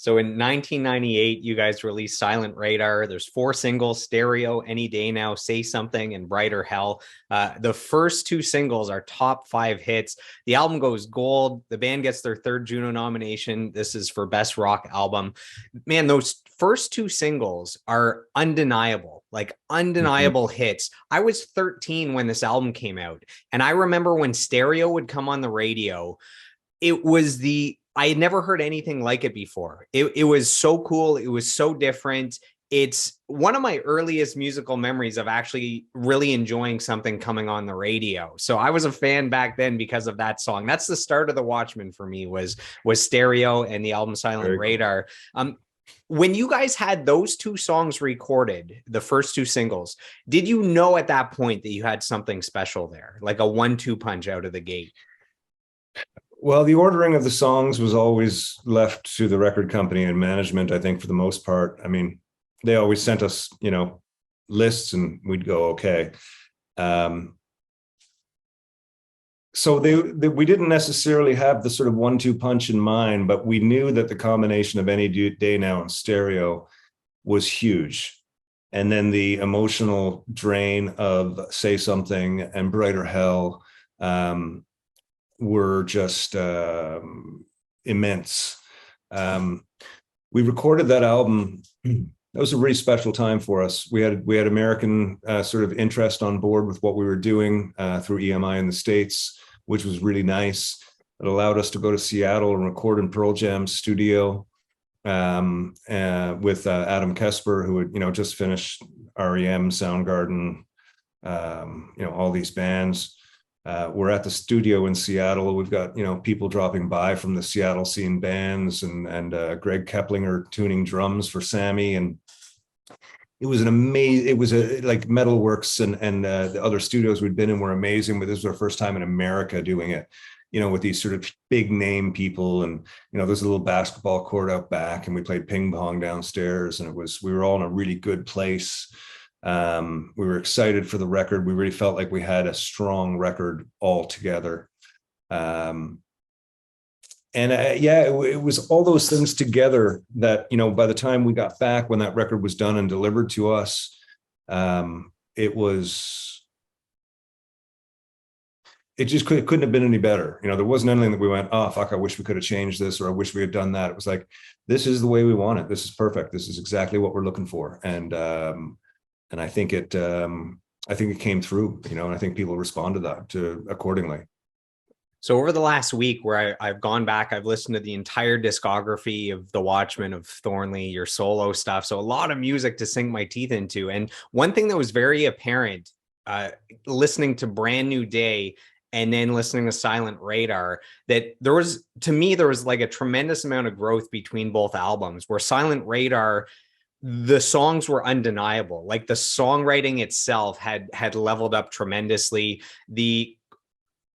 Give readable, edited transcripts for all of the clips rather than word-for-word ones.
So in 1998, you guys released Silent Radar. There's four singles: Stereo, Any Day Now, Say Something, and Brighter Hell. The first two singles are top five hits. The album goes gold. The band gets their third Juno nomination. This is for Best Rock Album. Man, those first two singles are undeniable, like undeniable hits. I was 13 when this album came out. And I remember when Stereo would come on the radio, I had never heard anything like it before. It was so cool. It was so different. It's one of my earliest musical memories of actually really enjoying something coming on the radio. So I was a fan back then because of that song. That's the start of the Watchmen for me, was Stereo and the album Silent Radar. When you guys had those two songs recorded, the first two singles, did you know at that point that you had something special there, like a 1-2 punch out of the gate? Well, the ordering of the songs was always left to the record company and management, I think, for the most part. I mean, they always sent us, lists and we'd go, okay. So we didn't necessarily have the sort of 1-2 punch in mind, but we knew that the combination of Any Day Now and Stereo was huge. And then the emotional drain of Say Something and Brighter Hell were just immense. We recorded that album. That was a really special time for us. We had American sort of interest on board with what we were doing through EMI in the States, which was really nice. It allowed us to go to Seattle and record in Pearl Jam's studio with Adam Kesper, who had just finished REM, Soundgarden, all these bands. We're at the studio in Seattle. We've got people dropping by from the Seattle scene bands, and Greg Keplinger tuning drums for Sammy, and it was an amazing. It was like Metalworks and the other studios we'd been in were amazing, but this was our first time in America doing it. With these sort of big name people, and there's a little basketball court out back, and we played ping pong downstairs, and we were all in a really good place. We were excited for the record. We really felt like we had a strong record all together. It was all those things together that, by the time we got back, when that record was done and delivered to us, it just couldn't have been any better. There wasn't anything that we went, oh, fuck, I wish we could have changed this, or I wish we had done that. It was like, this is the way we want it. This is perfect. This is exactly what we're looking for. And I think it came through, and I think people responded accordingly. So over the last week, where I've gone back, I've listened to the entire discography of The Watchmen, of Thornley, your solo stuff. So a lot of music to sink my teeth into. And one thing that was very apparent, listening to Brand New Day and then listening to Silent Radar, that there was like a tremendous amount of growth between both albums, where Silent Radar, the songs were undeniable. Like the songwriting itself had leveled up tremendously. The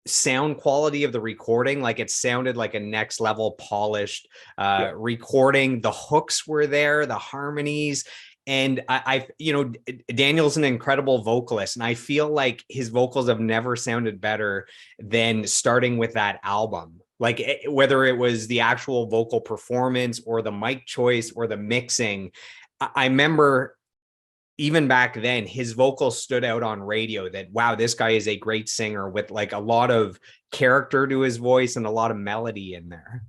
sound quality of the recording, like it sounded like a next level polished recording. The hooks were there, the harmonies. And I Daniel's an incredible vocalist, and I feel like his vocals have never sounded better than starting with that album. Like whether it was the actual vocal performance or the mic choice or the mixing, I remember even back then, his vocals stood out on radio, that, wow, this guy is a great singer with like a lot of character to his voice and a lot of melody in there.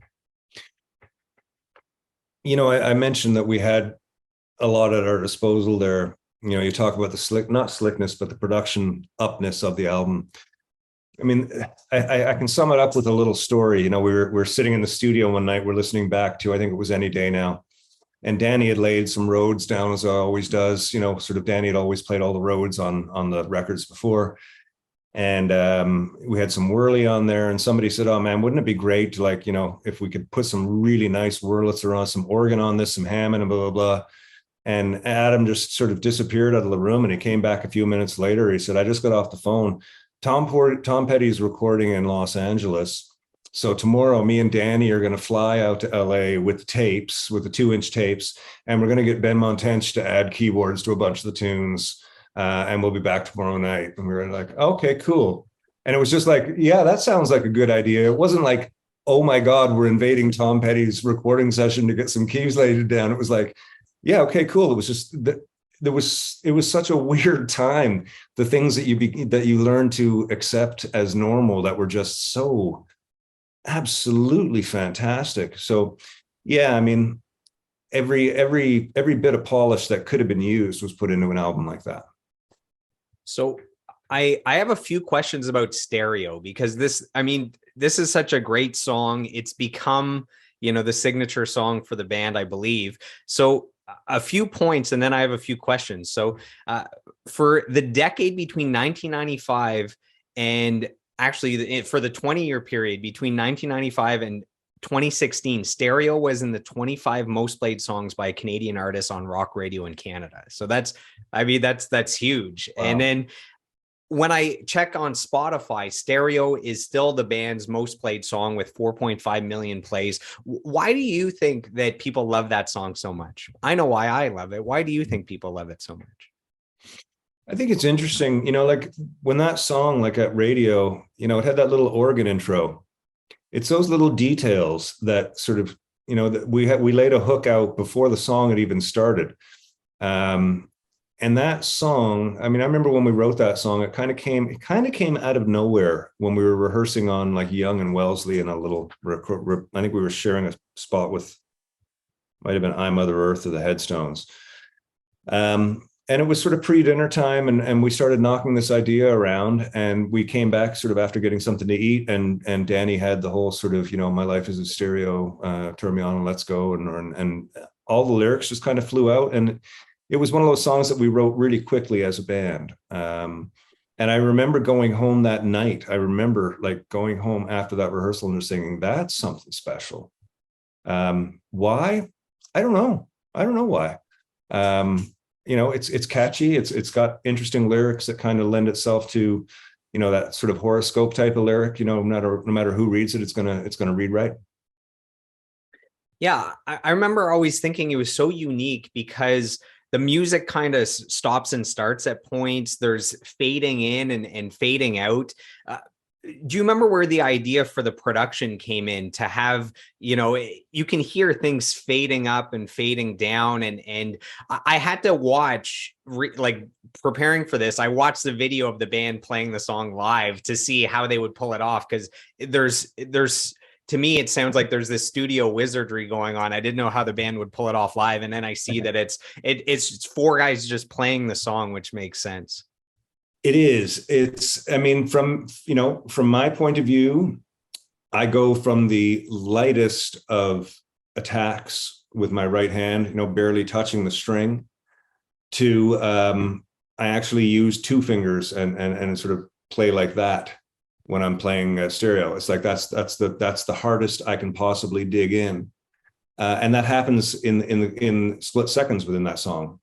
I mentioned that we had a lot at our disposal there. You talk about the not slickness, but the production upness of the album. I mean, I can sum it up with a little story. We're sitting in the studio one night, we're listening back to, I think it was Any Day Now. And Danny had laid some roads down, as he always does. Sort of Danny had always played all the roads on the records before. And we had some whirly on there, and somebody said, oh man, wouldn't it be great to if we could put some really nice Wurlitzer on, some organ on this, some Hammond and blah, blah, blah. And Adam just sort of disappeared out of the room, and he came back a few minutes later. He said, I just got off the phone. Tom Petty's recording in Los Angeles. So tomorrow, me and Danny are going to fly out to LA with the tapes, with the 2-inch tapes, and we're going to get Ben Montench to add keyboards to a bunch of the tunes, and we'll be back tomorrow night. And we were like, okay, cool. And it was just like, yeah, that sounds like a good idea. It wasn't like oh my God, we're invading Tom Petty's recording session to get some keys laid down. It was like, yeah, okay, cool. It was just that it was such a weird time. The things that you learn to accept as normal that were just so absolutely fantastic. So yeah, I mean, every bit of polish that could have been used was put into an album like that. So I have a few questions about Stereo, because this, I mean, this is such a great song. It's become, you know, the signature song for the band, I believe. So a few points, and then I have a few questions. So for the decade between 1995 and actually for the 20-year period between 1995 and 2016, Stereo was in the 25 most played songs by Canadian artists on rock radio in Canada. So that's, I mean, that's huge. Wow. And then when I check on Spotify, Stereo is still the band's most played song with 4.5 million plays. Why do you think that people love that song so much? I know why I love it. Why do you think people love it so much? I think it's interesting, you know, like when that song, like at radio, you know, it had that little organ intro. It's those little details that sort of, you know, that we laid a hook out before the song had even started. And that song, I mean, I remember when we wrote that song, it kind of came out of nowhere when we were rehearsing on like Young and Wellesley in a little, I think we were sharing a spot with, might have been I Mother Earth or the Headstones. And it was sort of pre-dinner time, and we started knocking this idea around, and we came back sort of after getting something to eat, and Danny had the whole sort of, you know, my life is a stereo, turn me on and let's go, and all the lyrics just kind of flew out, and it was one of those songs that we wrote really quickly as a band. And I remember going home that night. I remember like going home after that rehearsal and just singing, that's something special. Why? I don't know. I don't know why. You know, it's catchy. It's got interesting lyrics that kind of lend itself to, you know, that sort of horoscope type of lyric. You know, no matter who reads it, it's gonna read right. Yeah, I remember always thinking it was so unique because the music kind of stops and starts at points. There's fading in and fading out. Do you remember where the idea for the production came in to have, you know, you can hear things fading up and fading down, and I had to watch, like preparing for this, I watched the video of the band playing the song live to see how they would pull it off, because there's to me it sounds like there's this studio wizardry going on. I didn't know how the band would pull it off live, and then I see that it's four guys just playing the song, which makes sense. It is. I mean, from my point of view, I go from the lightest of attacks with my right hand, you know, barely touching the string, to I actually use two fingers and sort of play like that when I'm playing stereo. It's like that's the hardest I can possibly dig in, and that happens in split seconds within that song.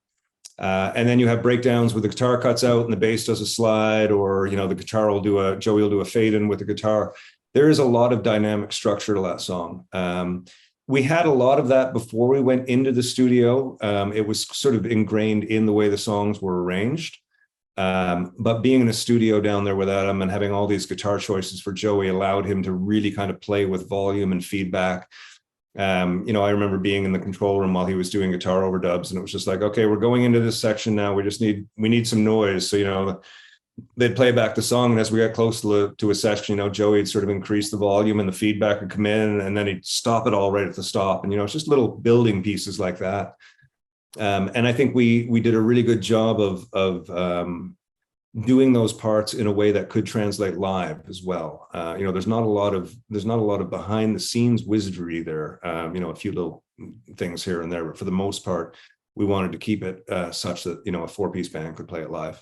And then you have breakdowns where the guitar cuts out and the bass does a slide, or, you know, the guitar Joey will do a fade in with the guitar. There is a lot of dynamic structure to that song. We had a lot of that before we went into the studio. It was sort of ingrained in the way the songs were arranged. But being in the studio down there with Adam and having all these guitar choices for Joey allowed him to really kind of play with volume and feedback. You know, I remember being in the control room while he was doing guitar overdubs, and it was just like, okay, we're going into this section now. We need some noise. So, you know, they'd play back the song, and as we got close to a section, you know, Joey'd sort of increase the volume and the feedback would come in, and then he'd stop it all right at the stop. And, you know, it's just little building pieces like that. And I think we did a really good job of doing those parts in a way that could translate live as well. You know, there's not a lot of behind the scenes wizardry there. You know, a few little things here and there, but for the most part, we wanted to keep it such that, you know, a 4-piece band could play it live.